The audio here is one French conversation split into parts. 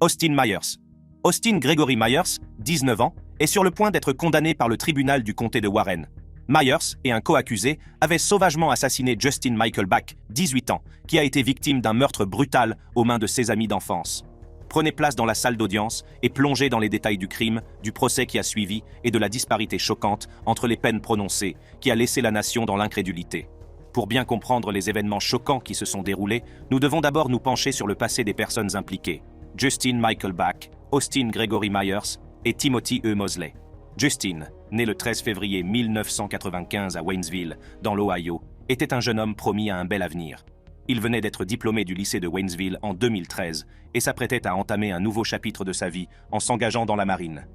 Austin Myers. Austin Gregory Myers, 19 ans, est sur le point d'être condamné par le tribunal du comté de Warren. Myers et un co-accusé avaient sauvagement assassiné Justin Michael Bach, 18 ans, qui a été victime d'un meurtre brutal aux mains de ses amis d'enfance. Prenez place dans la salle d'audience et plongez dans les détails du crime, du procès qui a suivi et de la disparité choquante entre les peines prononcées qui a laissé la nation dans l'incrédulité. Pour bien comprendre les événements choquants qui se sont déroulés, nous devons d'abord nous pencher sur le passé des personnes impliquées. Justin Michael Bach, Austin Gregory Myers et Timothy E. Mosley. Justin, né le 13 février 1995 à Waynesville, dans l'Ohio, était un jeune homme promis à un bel avenir. Il venait d'être diplômé du lycée de Waynesville en 2013 et s'apprêtait à entamer un nouveau chapitre de sa vie en s'engageant dans la marine.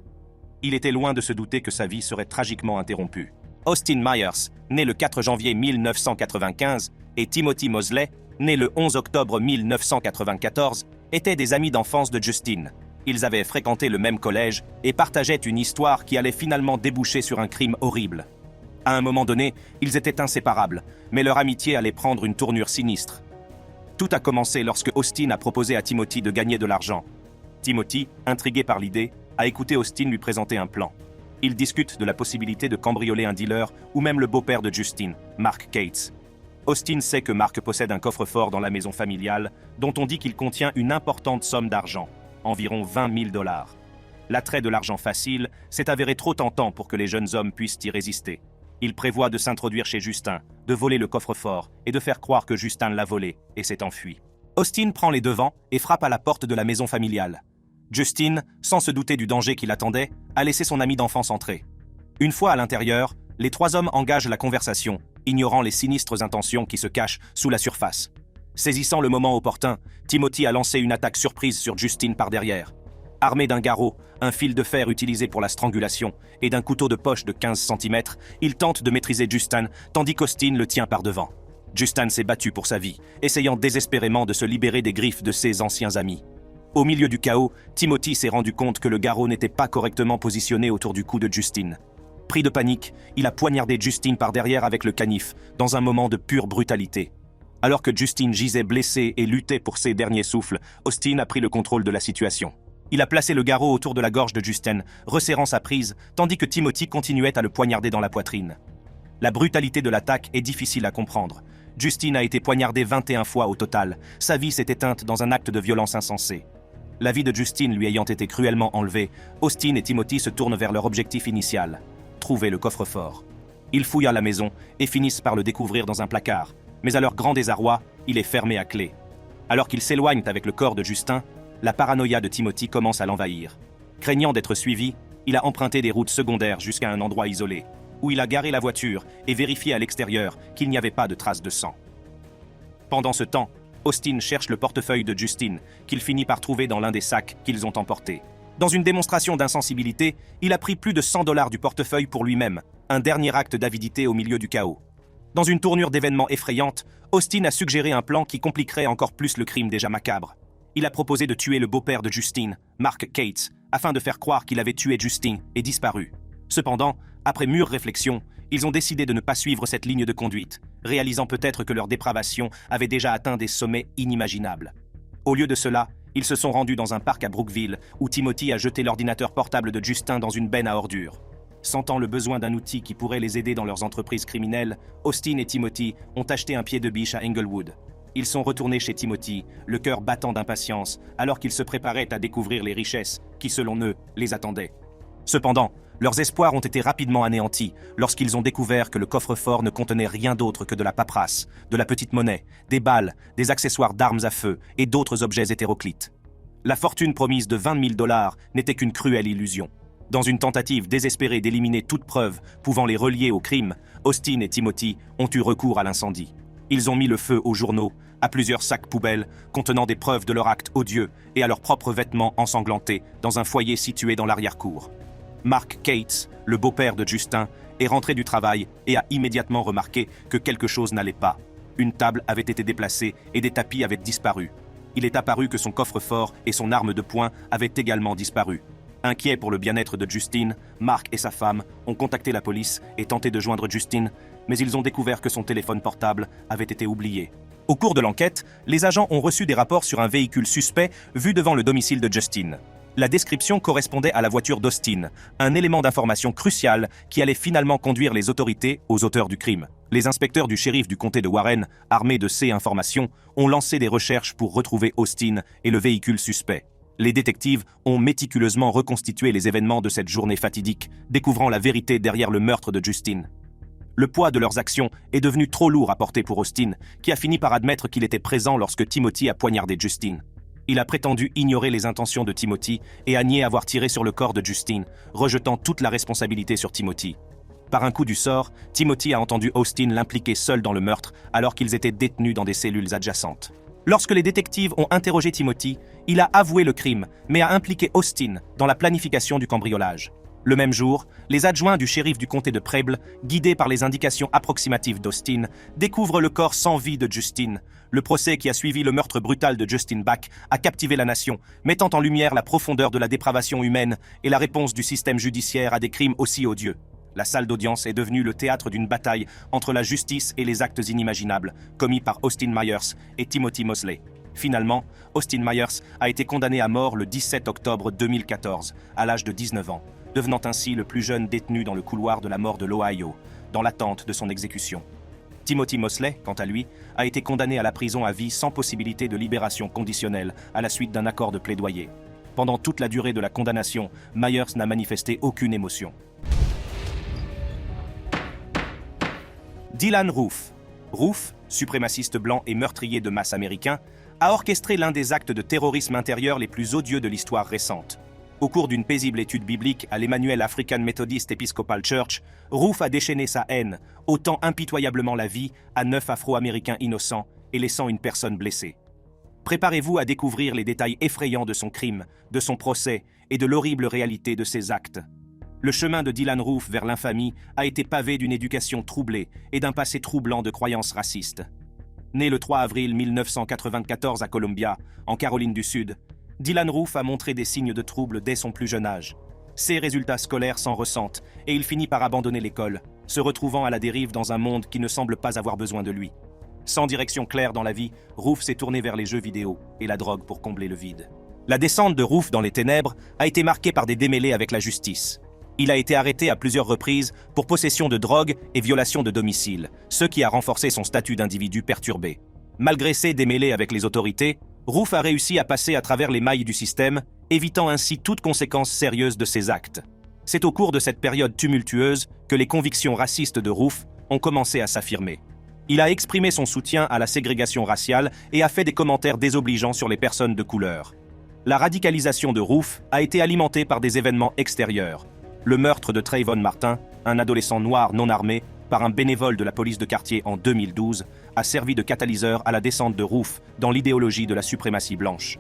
Il était loin de se douter que sa vie serait tragiquement interrompue. Austin Myers, né le 4 janvier 1995, et Timothy Mosley, né le 11 octobre 1994, étaient des amis d'enfance de Justin. Ils avaient fréquenté le même collège et partageaient une histoire qui allait finalement déboucher sur un crime horrible. À un moment donné, ils étaient inséparables, mais leur amitié allait prendre une tournure sinistre. Tout a commencé lorsque Austin a proposé à Timothy de gagner de l'argent. Timothy, intrigué par l'idée, a écouté Austin lui présenter un plan. Ils discutent de la possibilité de cambrioler un dealer ou même le beau-père de Justin, Mark Cates. Austin sait que Mark possède un coffre-fort dans la maison familiale dont on dit qu'il contient une importante somme d'argent, environ 20 000 $. L'attrait de l'argent facile s'est avéré trop tentant pour que les jeunes hommes puissent y résister. Il prévoit de s'introduire chez Justin, de voler le coffre-fort et de faire croire que Justin l'a volé et s'est enfui. Austin prend les devants et frappe à la porte de la maison familiale. Justin, sans se douter du danger qui l'attendait, a laissé son ami d'enfance entrer. Une fois à l'intérieur, les trois hommes engagent la conversation, ignorant les sinistres intentions qui se cachent sous la surface. Saisissant le moment opportun, Timothy a lancé une attaque surprise sur Justin par derrière. Armé d'un garrot, un fil de fer utilisé pour la strangulation et d'un couteau de poche de 15 cm, il tente de maîtriser Justin, tandis qu'Austin le tient par devant. Justin s'est battu pour sa vie, essayant désespérément de se libérer des griffes de ses anciens amis. Au milieu du chaos, Timothy s'est rendu compte que le garrot n'était pas correctement positionné autour du cou de Justin. Pris de panique, il a poignardé Justin par derrière avec le canif, dans un moment de pure brutalité. Alors que Justin gisait blessé et luttait pour ses derniers souffles, Austin a pris le contrôle de la situation. Il a placé le garrot autour de la gorge de Justin, resserrant sa prise, tandis que Timothy continuait à le poignarder dans la poitrine. La brutalité de l'attaque est difficile à comprendre. Justin a été poignardé 21 fois au total. Sa vie s'est éteinte dans un acte de violence insensé. La vie de Justin lui ayant été cruellement enlevée, Austin et Timothy se tournent vers leur objectif initial, trouver le coffre-fort. Ils fouillent à la maison et finissent par le découvrir dans un placard, mais à leur grand désarroi, il est fermé à clé. Alors qu'ils s'éloignent avec le corps de Justin, la paranoïa de Timothy commence à l'envahir. Craignant d'être suivi, il a emprunté des routes secondaires jusqu'à un endroit isolé, où il a garé la voiture et vérifié à l'extérieur qu'il n'y avait pas de traces de sang. Pendant ce temps, Austin cherche le portefeuille de Justin, qu'il finit par trouver dans l'un des sacs qu'ils ont emportés. Dans une démonstration d'insensibilité, il a pris plus de 100 $ du portefeuille pour lui-même, un dernier acte d'avidité au milieu du chaos. Dans une tournure d'événements effrayante, Austin a suggéré un plan qui compliquerait encore plus le crime déjà macabre. Il a proposé de tuer le beau-père de Justin, Mark Cates, afin de faire croire qu'il avait tué Justin et disparu. Cependant, après mûre réflexion, ils ont décidé de ne pas suivre cette ligne de conduite, réalisant peut-être que leur dépravation avait déjà atteint des sommets inimaginables. Au lieu de cela, ils se sont rendus dans un parc à Brookville, où Timothy a jeté l'ordinateur portable de Justin dans une benne à ordures. Sentant le besoin d'un outil qui pourrait les aider dans leurs entreprises criminelles, Austin et Timothy ont acheté un pied de biche à Englewood. Ils sont retournés chez Timothy, le cœur battant d'impatience, alors qu'ils se préparaient à découvrir les richesses qui, selon eux, les attendaient. Cependant, leurs espoirs ont été rapidement anéantis lorsqu'ils ont découvert que le coffre-fort ne contenait rien d'autre que de la paperasse, de la petite monnaie, des balles, des accessoires d'armes à feu et d'autres objets hétéroclites. La fortune promise de 20 000 $ n'était qu'une cruelle illusion. Dans une tentative désespérée d'éliminer toute preuve pouvant les relier au crime, Austin et Timothy ont eu recours à l'incendie. Ils ont mis le feu aux journaux, à plusieurs sacs poubelles contenant des preuves de leur acte odieux et à leurs propres vêtements ensanglantés dans un foyer situé dans l'arrière-cour. Mark Cates, le beau-père de Justin, est rentré du travail et a immédiatement remarqué que quelque chose n'allait pas. Une table avait été déplacée et des tapis avaient disparu. Il est apparu que son coffre-fort et son arme de poing avaient également disparu. Inquiets pour le bien-être de Justin, Mark et sa femme ont contacté la police et tenté de joindre Justin, mais ils ont découvert que son téléphone portable avait été oublié. Au cours de l'enquête, les agents ont reçu des rapports sur un véhicule suspect vu devant le domicile de Justin. La description correspondait à la voiture d'Austin, un élément d'information crucial qui allait finalement conduire les autorités aux auteurs du crime. Les inspecteurs du shérif du comté de Warren, armés de ces informations, ont lancé des recherches pour retrouver Austin et le véhicule suspect. Les détectives ont méticuleusement reconstitué les événements de cette journée fatidique, découvrant la vérité derrière le meurtre de Justin. Le poids de leurs actions est devenu trop lourd à porter pour Austin, qui a fini par admettre qu'il était présent lorsque Timothy a poignardé Justin. Il a prétendu ignorer les intentions de Timothy et a nié avoir tiré sur le corps de Justin, rejetant toute la responsabilité sur Timothy. Par un coup du sort, Timothy a entendu Austin l'impliquer seul dans le meurtre alors qu'ils étaient détenus dans des cellules adjacentes. Lorsque les détectives ont interrogé Timothy, il a avoué le crime, mais a impliqué Austin dans la planification du cambriolage. Le même jour, les adjoints du shérif du comté de Preble, guidés par les indications approximatives d'Austin, découvrent le corps sans vie de Justin. Le procès qui a suivi le meurtre brutal de Justin Back a captivé la nation, mettant en lumière la profondeur de la dépravation humaine et la réponse du système judiciaire à des crimes aussi odieux. La salle d'audience est devenue le théâtre d'une bataille entre la justice et les actes inimaginables, commis par Austin Myers et Timothy Mosley. Finalement, Austin Myers a été condamné à mort le 17 octobre 2014, à l'âge de 19 ans, devenant ainsi le plus jeune détenu dans le couloir de la mort de l'Ohio, dans l'attente de son exécution. Timothy Mosley, quant à lui, a été condamné à la prison à vie sans possibilité de libération conditionnelle à la suite d'un accord de plaidoyer. Pendant toute la durée de la condamnation, Myers n'a manifesté aucune émotion. Dylann Roof. Roof, suprémaciste blanc et meurtrier de masse américain, a orchestré l'un des actes de terrorisme intérieur les plus odieux de l'histoire récente. Au cours d'une paisible étude biblique à l'Emmanuel African Methodist Episcopal Church, Roof a déchaîné sa haine, ôtant impitoyablement la vie à 9 Afro-Américains innocents et laissant une personne blessée. Préparez-vous à découvrir les détails effrayants de son crime, de son procès et de l'horrible réalité de ses actes. Le chemin de Dylann Roof vers l'infamie a été pavé d'une éducation troublée et d'un passé troublant de croyances racistes. Né le 3 avril 1994 à Columbia, en Caroline du Sud, Dylann Roof a montré des signes de trouble dès son plus jeune âge. Ses résultats scolaires s'en ressentent et il finit par abandonner l'école, se retrouvant à la dérive dans un monde qui ne semble pas avoir besoin de lui. Sans direction claire dans la vie, Roof s'est tourné vers les jeux vidéo et la drogue pour combler le vide. La descente de Roof dans les ténèbres a été marquée par des démêlés avec la justice. Il a été arrêté à plusieurs reprises pour possession de drogue et violation de domicile, ce qui a renforcé son statut d'individu perturbé. Malgré ces démêlés avec les autorités, Roof a réussi à passer à travers les mailles du système, évitant ainsi toute conséquence sérieuse de ses actes. C'est au cours de cette période tumultueuse que les convictions racistes de Roof ont commencé à s'affirmer. Il a exprimé son soutien à la ségrégation raciale et a fait des commentaires désobligeants sur les personnes de couleur. La radicalisation de Roof a été alimentée par des événements extérieurs. Le meurtre de Trayvon Martin, un adolescent noir non armé, par un bénévole de la police de quartier en 2012, a servi de catalyseur à la descente de Roof dans l'idéologie de la suprématie blanche.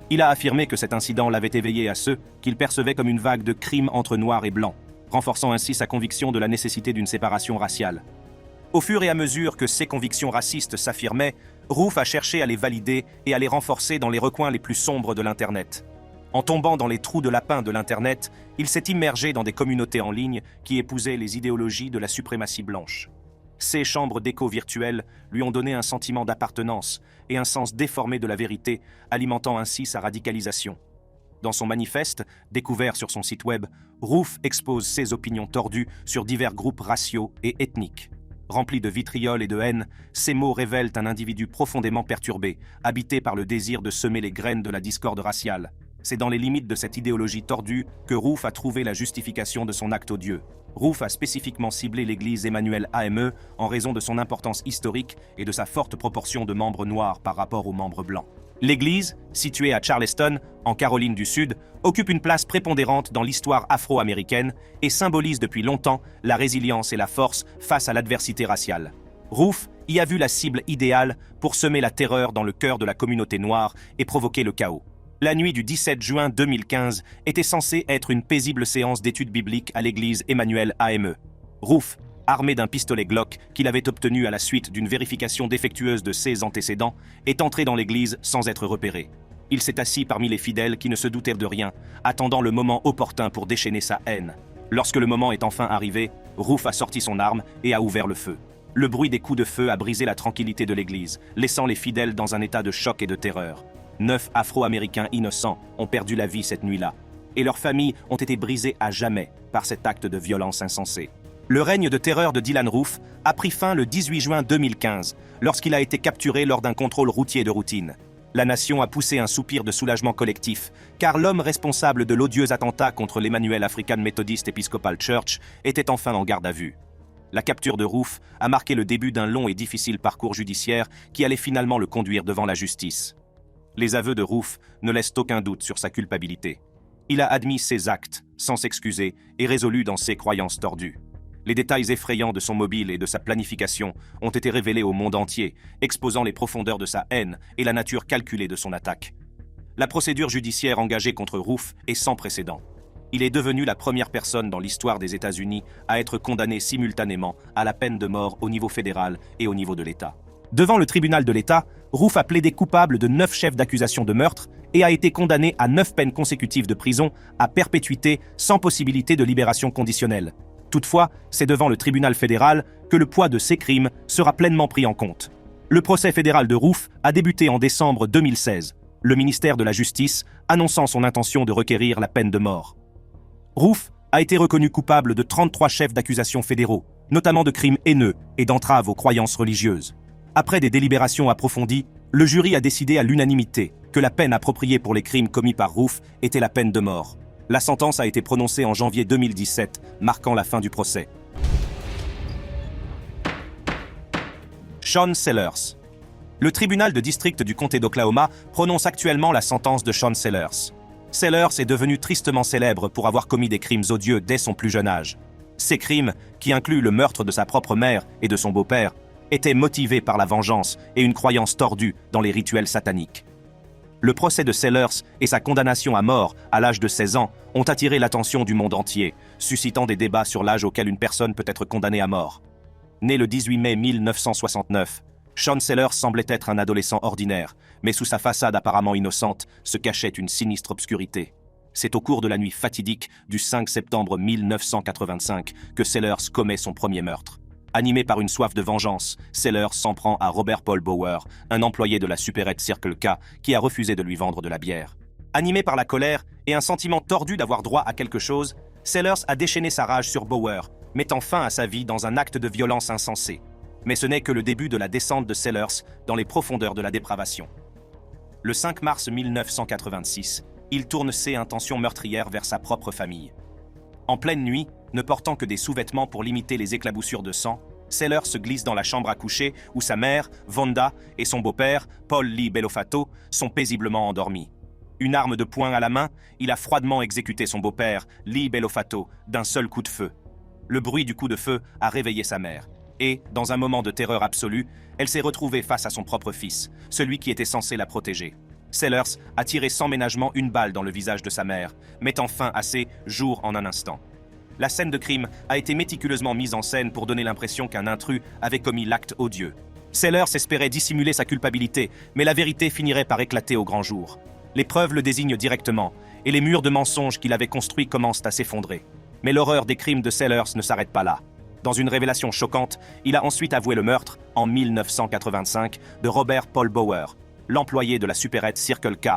Il a affirmé que cet incident l'avait éveillé à ceux qu'il percevait comme une vague de crimes entre noirs et blancs, renforçant ainsi sa conviction de la nécessité d'une séparation raciale. Au fur et à mesure que ces convictions racistes s'affirmaient, Roof a cherché à les valider et à les renforcer dans les recoins les plus sombres de l'Internet. En tombant dans les trous de lapin de l'Internet, il s'est immergé dans des communautés en ligne qui épousaient les idéologies de la suprématie blanche. Ces chambres d'écho virtuelles lui ont donné un sentiment d'appartenance et un sens déformé de la vérité, alimentant ainsi sa radicalisation. Dans son manifeste, découvert sur son site web, Roof expose ses opinions tordues sur divers groupes raciaux et ethniques. Remplis de vitriol et de haine, ces mots révèlent un individu profondément perturbé, habité par le désir de semer les graines de la discorde raciale. C'est dans les limites de cette idéologie tordue que Roof a trouvé la justification de son acte odieux. Roof a spécifiquement ciblé l'église Emmanuel AME en raison de son importance historique et de sa forte proportion de membres noirs par rapport aux membres blancs. L'église, située à Charleston, en Caroline du Sud, occupe une place prépondérante dans l'histoire afro-américaine et symbolise depuis longtemps la résilience et la force face à l'adversité raciale. Roof y a vu la cible idéale pour semer la terreur dans le cœur de la communauté noire et provoquer le chaos. La nuit du 17 juin 2015 était censée être une paisible séance d'études bibliques à l'église Emmanuel AME. Roof, armé d'un pistolet Glock qu'il avait obtenu à la suite d'une vérification défectueuse de ses antécédents, est entré dans l'église sans être repéré. Il s'est assis parmi les fidèles qui ne se doutaient de rien, attendant le moment opportun pour déchaîner sa haine. Lorsque le moment est enfin arrivé, Roof a sorti son arme et a ouvert le feu. Le bruit des coups de feu a brisé la tranquillité de l'église, laissant les fidèles dans un état de choc et de terreur. 9 Afro-Américains innocents ont perdu la vie cette nuit-là, et leurs familles ont été brisées à jamais par cet acte de violence insensé. Le règne de terreur de Dylann Roof a pris fin le 18 juin 2015, lorsqu'il a été capturé lors d'un contrôle routier de routine. La nation a poussé un soupir de soulagement collectif, car l'homme responsable de l'odieux attentat contre l'Emmanuel African Methodist Episcopal Church était enfin en garde à vue. La capture de Roof a marqué le début d'un long et difficile parcours judiciaire qui allait finalement le conduire devant la justice. Les aveux de Roof ne laissent aucun doute sur sa culpabilité. Il a admis ses actes, sans s'excuser, et résolu dans ses croyances tordues. Les détails effrayants de son mobile et de sa planification ont été révélés au monde entier, exposant les profondeurs de sa haine et la nature calculée de son attaque. La procédure judiciaire engagée contre Roof est sans précédent. Il est devenu la première personne dans l'histoire des États-Unis à être condamné simultanément à la peine de mort au niveau fédéral et au niveau de l'État. Devant le tribunal de l'État, Roof a plaidé coupable de 9 chefs d'accusation de meurtre et a été condamné à 9 peines consécutives de prison à perpétuité sans possibilité de libération conditionnelle. Toutefois, c'est devant le tribunal fédéral que le poids de ces crimes sera pleinement pris en compte. Le procès fédéral de Roof a débuté en décembre 2016, le ministère de la Justice annonçant son intention de requérir la peine de mort. Roof a été reconnu coupable de 33 chefs d'accusation fédéraux, notamment de crimes haineux et d'entraves aux croyances religieuses. Après des délibérations approfondies, le jury a décidé à l'unanimité que la peine appropriée pour les crimes commis par Roof était la peine de mort. La sentence a été prononcée en janvier 2017, marquant la fin du procès. Sean Sellers. Le tribunal de district du comté d'Oklahoma prononce actuellement la sentence de Sean Sellers. Sellers est devenu tristement célèbre pour avoir commis des crimes odieux dès son plus jeune âge. Ces crimes, qui incluent le meurtre de sa propre mère et de son beau-père, étaient motivés par la vengeance et une croyance tordue dans les rituels sataniques. Le procès de Sellers et sa condamnation à mort à l'âge de 16 ans ont attiré l'attention du monde entier, suscitant des débats sur l'âge auquel une personne peut être condamnée à mort. Né le 18 mai 1969, Sean Sellers semblait être un adolescent ordinaire, mais sous sa façade apparemment innocente se cachait une sinistre obscurité. C'est au cours de la nuit fatidique du 5 septembre 1985 que Sellers commet son premier meurtre. Animé par une soif de vengeance, Sellers s'en prend à Robert Paul Bauer, un employé de la supérette Circle K, qui a refusé de lui vendre de la bière. Animé par la colère et un sentiment tordu d'avoir droit à quelque chose, Sellers a déchaîné sa rage sur Bauer, mettant fin à sa vie dans un acte de violence insensé. Mais ce n'est que le début de la descente de Sellers dans les profondeurs de la dépravation. Le 5 mars 1986, il tourne ses intentions meurtrières vers sa propre famille. En pleine nuit, ne portant que des sous-vêtements pour limiter les éclaboussures de sang, Sellers se glisse dans la chambre à coucher où sa mère, Vonda, et son beau-père, Paul Lee Belofato, sont paisiblement endormis. Une arme de poing à la main, il a froidement exécuté son beau-père, Lee Belofato, d'un seul coup de feu. Le bruit du coup de feu a réveillé sa mère. Et, dans un moment de terreur absolue, elle s'est retrouvée face à son propre fils, celui qui était censé la protéger. Sellers a tiré sans ménagement une balle dans le visage de sa mère, mettant fin à ses jours en un instant. La scène de crime a été méticuleusement mise en scène pour donner l'impression qu'un intrus avait commis l'acte odieux. Sellers espérait dissimuler sa culpabilité, mais la vérité finirait par éclater au grand jour. Les preuves le désignent directement, et les murs de mensonges qu'il avait construits commencent à s'effondrer. Mais l'horreur des crimes de Sellers ne s'arrête pas là. Dans une révélation choquante, il a ensuite avoué le meurtre, en 1985, de Robert Paul Bauer, l'employé de la supérette Circle K.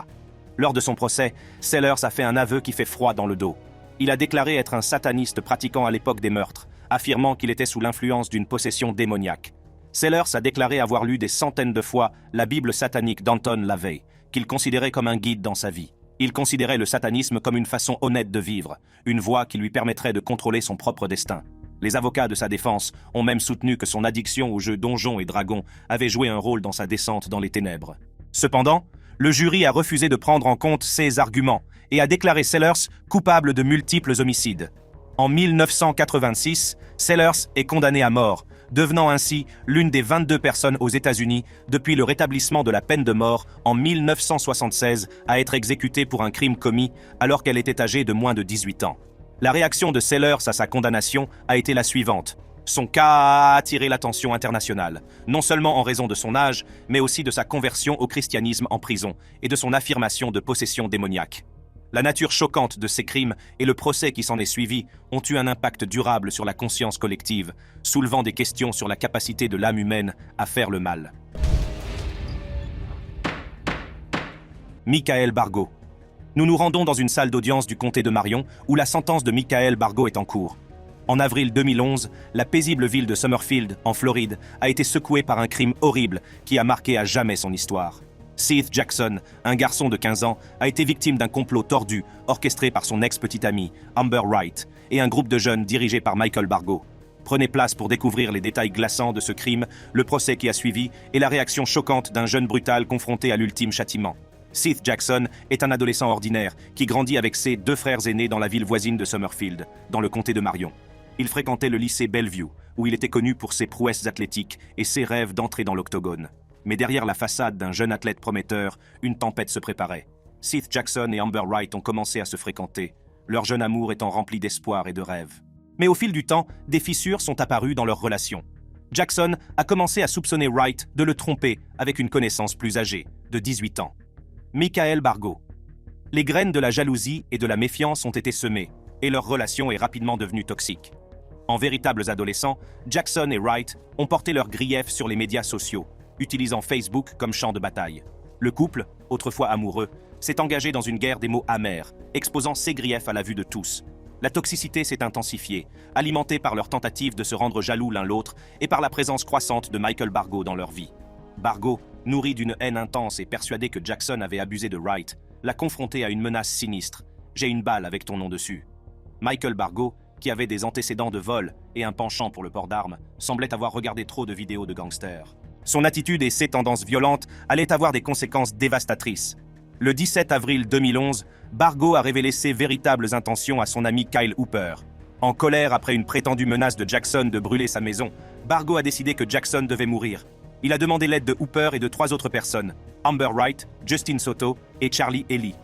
Lors de son procès, Sellers a fait un aveu qui fait froid dans le dos. Il a déclaré être un sataniste pratiquant à l'époque des meurtres, affirmant qu'il était sous l'influence d'une possession démoniaque. Sellers a déclaré avoir lu des centaines de fois la Bible satanique d'Anton LaVey, qu'il considérait comme un guide dans sa vie. Il considérait le satanisme comme une façon honnête de vivre, une voie qui lui permettrait de contrôler son propre destin. Les avocats de sa défense ont même soutenu que son addiction aux jeux Donjons et Dragons avait joué un rôle dans sa descente dans les ténèbres. Cependant, le jury a refusé de prendre en compte ces arguments et a déclaré Sellers coupable de multiples homicides. En 1986, Sellers est condamné à mort, devenant ainsi l'une des 22 personnes aux États-Unis depuis le rétablissement de la peine de mort en 1976 à être exécutée pour un crime commis alors qu'elle était âgée de moins de 18 ans. La réaction de Sellers à sa condamnation a été la suivante. Son cas a attiré l'attention internationale, non seulement en raison de son âge, mais aussi de sa conversion au christianisme en prison et de son affirmation de possession démoniaque. La nature choquante de ces crimes et le procès qui s'en est suivi ont eu un impact durable sur la conscience collective, soulevant des questions sur la capacité de l'âme humaine à faire le mal. Michael Bargo. Nous nous rendons dans une salle d'audience du comté de Marion où la sentence de Michael Bargo est en cours. En avril 2011, la paisible ville de Summerfield, en Floride, a été secouée par un crime horrible qui a marqué à jamais son histoire. Seth Jackson, un garçon de 15 ans, a été victime d'un complot tordu orchestré par son ex-petite amie, Amber Wright, et un groupe de jeunes dirigé par Michael Bargo. Prenez place pour découvrir les détails glaçants de ce crime, le procès qui a suivi et la réaction choquante d'un jeune brutal confronté à l'ultime châtiment. Seth Jackson est un adolescent ordinaire qui grandit avec ses 2 frères aînés dans la ville voisine de Summerfield, dans le comté de Marion. Il fréquentait le lycée Bellevue, où il était connu pour ses prouesses athlétiques et ses rêves d'entrer dans l'octogone. Mais derrière la façade d'un jeune athlète prometteur, une tempête se préparait. Seth Jackson et Amber Wright ont commencé à se fréquenter, leur jeune amour étant rempli d'espoir et de rêves. Mais au fil du temps, des fissures sont apparues dans leur relation. Jackson a commencé à soupçonner Wright de le tromper avec une connaissance plus âgée, de 18 ans. Michael Bargo. Les graines de la jalousie et de la méfiance ont été semées, et leur relation est rapidement devenue toxique. En véritables adolescents, Jackson et Wright ont porté leurs griefs sur les médias sociaux, utilisant Facebook comme champ de bataille. Le couple, autrefois amoureux, s'est engagé dans une guerre des mots amers, exposant ses griefs à la vue de tous. La toxicité s'est intensifiée, alimentée par leur tentative de se rendre jaloux l'un l'autre et par la présence croissante de Michael Bargo dans leur vie. Bargo, nourri d'une haine intense et persuadé que Jackson avait abusé de Wright, l'a confronté à une menace sinistre. « J'ai une balle avec ton nom dessus ». Michael Bargo, qui avait des antécédents de vol et un penchant pour le port d'armes, semblait avoir regardé trop de vidéos de gangsters. Son attitude et ses tendances violentes allaient avoir des conséquences dévastatrices. Le 17 avril 2011, Bargo a révélé ses véritables intentions à son ami Kyle Hooper. En colère après une prétendue menace de Jackson de brûler sa maison, Bargo a décidé que Jackson devait mourir. Il a demandé l'aide de Hooper et de 3 autres personnes, Amber Wright, Justin Soto et Charlie Ely.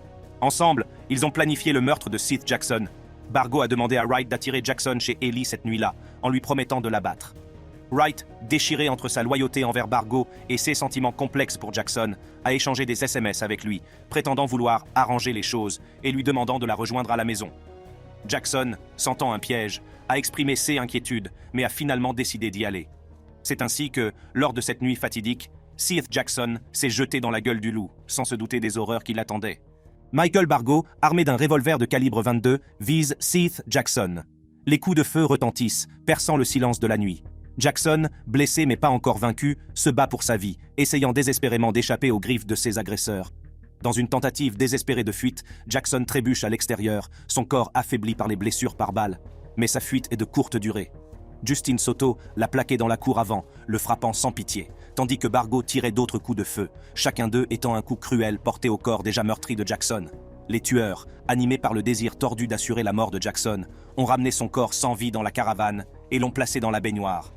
Ensemble, ils ont planifié le meurtre de Seth Jackson. Bargo a demandé à Wright d'attirer Jackson chez Ely cette nuit-là, en lui promettant de l'abattre. Wright, déchiré entre sa loyauté envers Bargo et ses sentiments complexes pour Jackson, a échangé des SMS avec lui, prétendant vouloir arranger les choses et lui demandant de la rejoindre à la maison. Jackson, sentant un piège, a exprimé ses inquiétudes, mais a finalement décidé d'y aller. C'est ainsi que, lors de cette nuit fatidique, Seth Jackson s'est jeté dans la gueule du loup, sans se douter des horreurs qui l'attendaient. Michael Bargo, armé d'un revolver de calibre 22, vise Seth Jackson. Les coups de feu retentissent, perçant le silence de la nuit. Jackson, blessé mais pas encore vaincu, se bat pour sa vie, essayant désespérément d'échapper aux griffes de ses agresseurs. Dans une tentative désespérée de fuite, Jackson trébuche à l'extérieur, son corps affaibli par les blessures par balle. Mais sa fuite est de courte durée. Justin Soto l'a plaqué dans la cour avant, le frappant sans pitié, tandis que Bargo tirait d'autres coups de feu, chacun d'eux étant un coup cruel porté au corps déjà meurtri de Jackson. Les tueurs, animés par le désir tordu d'assurer la mort de Jackson, ont ramené son corps sans vie dans la caravane et l'ont placé dans la baignoire.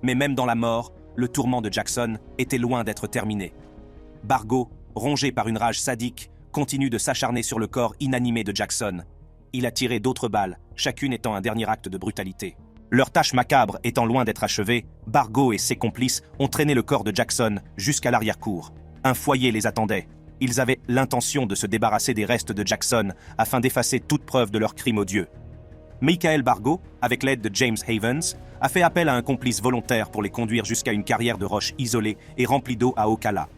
Mais même dans la mort, le tourment de Jackson était loin d'être terminé. Bargo, rongé par une rage sadique, continue de s'acharner sur le corps inanimé de Jackson. Il a tiré d'autres balles, chacune étant un dernier acte de brutalité. Leur tâche macabre étant loin d'être achevée, Bargo et ses complices ont traîné le corps de Jackson jusqu'à l'arrière-cour. Un foyer les attendait. Ils avaient l'intention de se débarrasser des restes de Jackson afin d'effacer toute preuve de leur crime odieux. Michael Bargo, avec l'aide de James Havens, a fait appel à un complice volontaire pour les conduire jusqu'à une carrière de roches isolée et remplie d'eau à Ocala.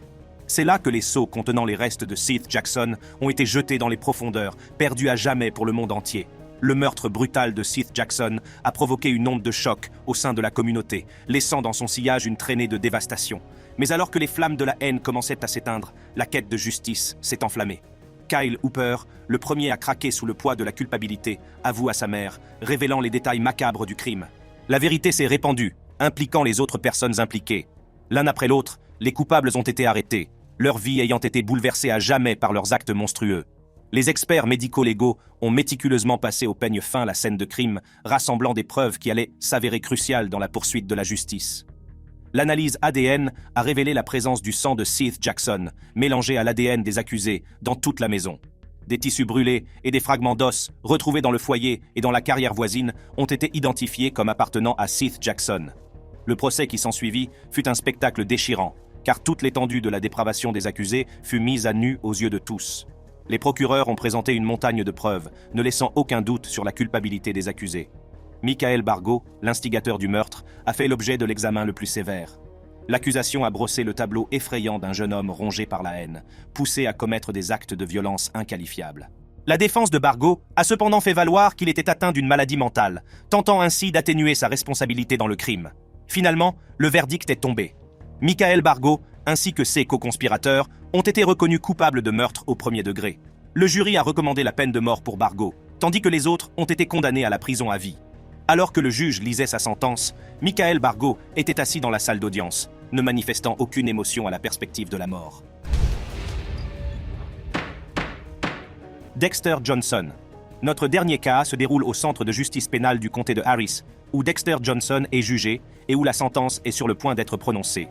C'est là que les seaux contenant les restes de Seth Jackson ont été jetés dans les profondeurs, perdus à jamais pour le monde entier. Le meurtre brutal de Seth Jackson a provoqué une onde de choc au sein de la communauté, laissant dans son sillage une traînée de dévastation. Mais alors que les flammes de la haine commençaient à s'éteindre, la quête de justice s'est enflammée. Kyle Hooper, le premier à craquer sous le poids de la culpabilité, avoue à sa mère, révélant les détails macabres du crime. La vérité s'est répandue, impliquant les autres personnes impliquées. L'un après l'autre, les coupables ont été arrêtés, leur vie ayant été bouleversée à jamais par leurs actes monstrueux. Les experts médico-légaux ont méticuleusement passé au peigne fin la scène de crime, rassemblant des preuves qui allaient s'avérer cruciales dans la poursuite de la justice. L'analyse ADN a révélé la présence du sang de Seth Jackson, mélangé à l'ADN des accusés, dans toute la maison. Des tissus brûlés et des fragments d'os, retrouvés dans le foyer et dans la carrière voisine, ont été identifiés comme appartenant à Seth Jackson. Le procès qui s'ensuivit fut un spectacle déchirant, car toute l'étendue de la dépravation des accusés fut mise à nu aux yeux de tous. Les procureurs ont présenté une montagne de preuves, ne laissant aucun doute sur la culpabilité des accusés. Michael Bargo, l'instigateur du meurtre, a fait l'objet de l'examen le plus sévère. L'accusation a brossé le tableau effrayant d'un jeune homme rongé par la haine, poussé à commettre des actes de violence inqualifiables. La défense de Bargo a cependant fait valoir qu'il était atteint d'une maladie mentale, tentant ainsi d'atténuer sa responsabilité dans le crime. Finalement, le verdict est tombé. Michael Bargo, ainsi que ses co-conspirateurs, ont été reconnus coupables de meurtre au premier degré. Le jury a recommandé la peine de mort pour Bargo, tandis que les autres ont été condamnés à la prison à vie. Alors que le juge lisait sa sentence, Michael Bargo était assis dans la salle d'audience, ne manifestant aucune émotion à la perspective de la mort. Dexter Johnson. Notre dernier cas se déroule au centre de justice pénale du comté de Harris, où Dexter Johnson est jugé et où la sentence est sur le point d'être prononcée.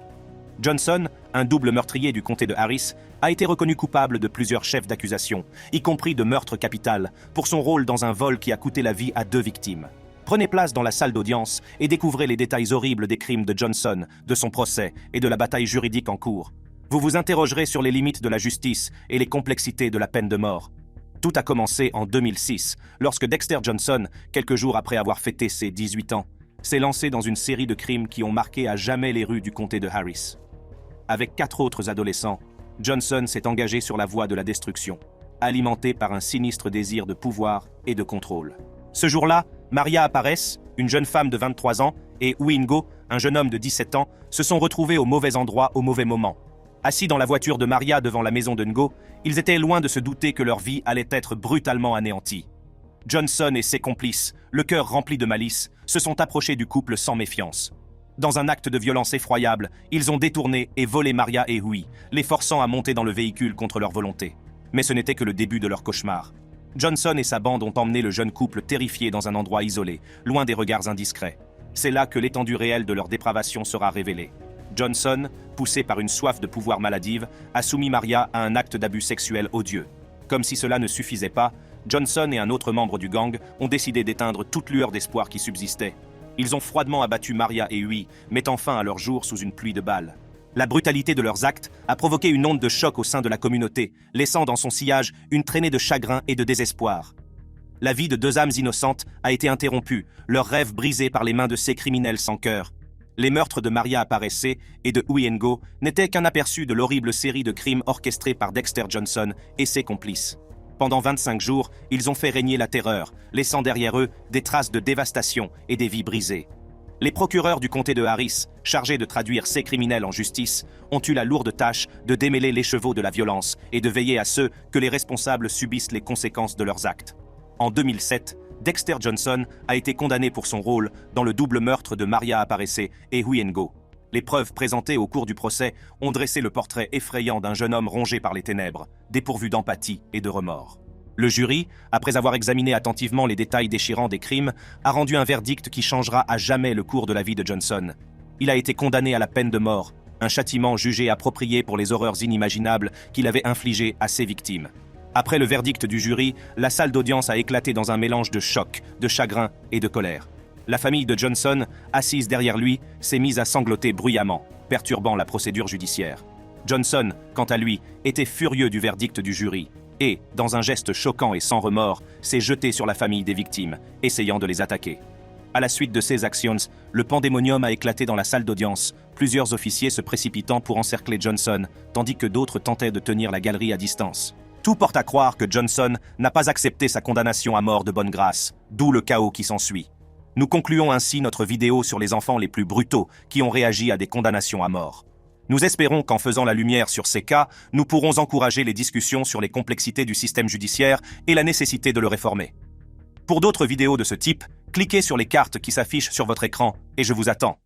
Johnson, un double meurtrier du comté de Harris, a été reconnu coupable de plusieurs chefs d'accusation, y compris de meurtre capital, pour son rôle dans un vol qui a coûté la vie à 2 victimes. Prenez place dans la salle d'audience et découvrez les détails horribles des crimes de Johnson, de son procès et de la bataille juridique en cours. Vous vous interrogerez sur les limites de la justice et les complexités de la peine de mort. Tout a commencé en 2006, lorsque Dexter Johnson, quelques jours après avoir fêté ses 18 ans, s'est lancé dans une série de crimes qui ont marqué à jamais les rues du comté de Harris. Avec 4 autres adolescents, Johnson s'est engagé sur la voie de la destruction, alimenté par un sinistre désir de pouvoir et de contrôle. Ce jour-là, Maria Aparece, une jeune femme de 23 ans, et Uingo, un jeune homme de 17 ans, se sont retrouvés au mauvais endroit au mauvais moment. Assis dans la voiture de Maria devant la maison de Ngo, ils étaient loin de se douter que leur vie allait être brutalement anéantie. Johnson et ses complices, le cœur rempli de malice, se sont approchés du couple sans méfiance. Dans un acte de violence effroyable, ils ont détourné et volé Maria et Hui, les forçant à monter dans le véhicule contre leur volonté. Mais ce n'était que le début de leur cauchemar. Johnson et sa bande ont emmené le jeune couple terrifié dans un endroit isolé, loin des regards indiscrets. C'est là que l'étendue réelle de leur dépravation sera révélée. Johnson, poussé par une soif de pouvoir maladive, a soumis Maria à un acte d'abus sexuel odieux. Comme si cela ne suffisait pas, Johnson et un autre membre du gang ont décidé d'éteindre toute lueur d'espoir qui subsistait. Ils ont froidement abattu Maria et Hui, mettant fin à leur jour sous une pluie de balles. La brutalité de leurs actes a provoqué une onde de choc au sein de la communauté, laissant dans son sillage une traînée de chagrin et de désespoir. La vie de 2 âmes innocentes a été interrompue, leurs rêves brisés par les mains de ces criminels sans cœur. Les meurtres de Maria Aparece et de Uingo n'étaient qu'un aperçu de l'horrible série de crimes orchestrés par Dexter Johnson et ses complices. Pendant 25 jours, ils ont fait régner la terreur, laissant derrière eux des traces de dévastation et des vies brisées. Les procureurs du comté de Harris, chargés de traduire ces criminels en justice, ont eu la lourde tâche de démêler l'écheveau de la violence et de veiller à ce que les responsables subissent les conséquences de leurs actes. En 2007, Dexter Johnson a été condamné pour son rôle dans le double meurtre de Maria Aparece et Uingo. Les preuves présentées au cours du procès ont dressé le portrait effrayant d'un jeune homme rongé par les ténèbres, dépourvu d'empathie et de remords. Le jury, après avoir examiné attentivement les détails déchirants des crimes, a rendu un verdict qui changera à jamais le cours de la vie de Johnson. Il a été condamné à la peine de mort, un châtiment jugé approprié pour les horreurs inimaginables qu'il avait infligées à ses victimes. Après le verdict du jury, la salle d'audience a éclaté dans un mélange de choc, de chagrin et de colère. La famille de Johnson, assise derrière lui, s'est mise à sangloter bruyamment, perturbant la procédure judiciaire. Johnson, quant à lui, était furieux du verdict du jury et, dans un geste choquant et sans remords, s'est jeté sur la famille des victimes, essayant de les attaquer. À la suite de ces actions, le pandémonium a éclaté dans la salle d'audience, plusieurs officiers se précipitant pour encercler Johnson, tandis que d'autres tentaient de tenir la galerie à distance. Tout porte à croire que Johnson n'a pas accepté sa condamnation à mort de bonne grâce, d'où le chaos qui s'ensuit. Nous concluons ainsi notre vidéo sur les enfants les plus brutaux qui ont réagi à des condamnations à mort. Nous espérons qu'en faisant la lumière sur ces cas, nous pourrons encourager les discussions sur les complexités du système judiciaire et la nécessité de le réformer. Pour d'autres vidéos de ce type, cliquez sur les cartes qui s'affichent sur votre écran et je vous attends.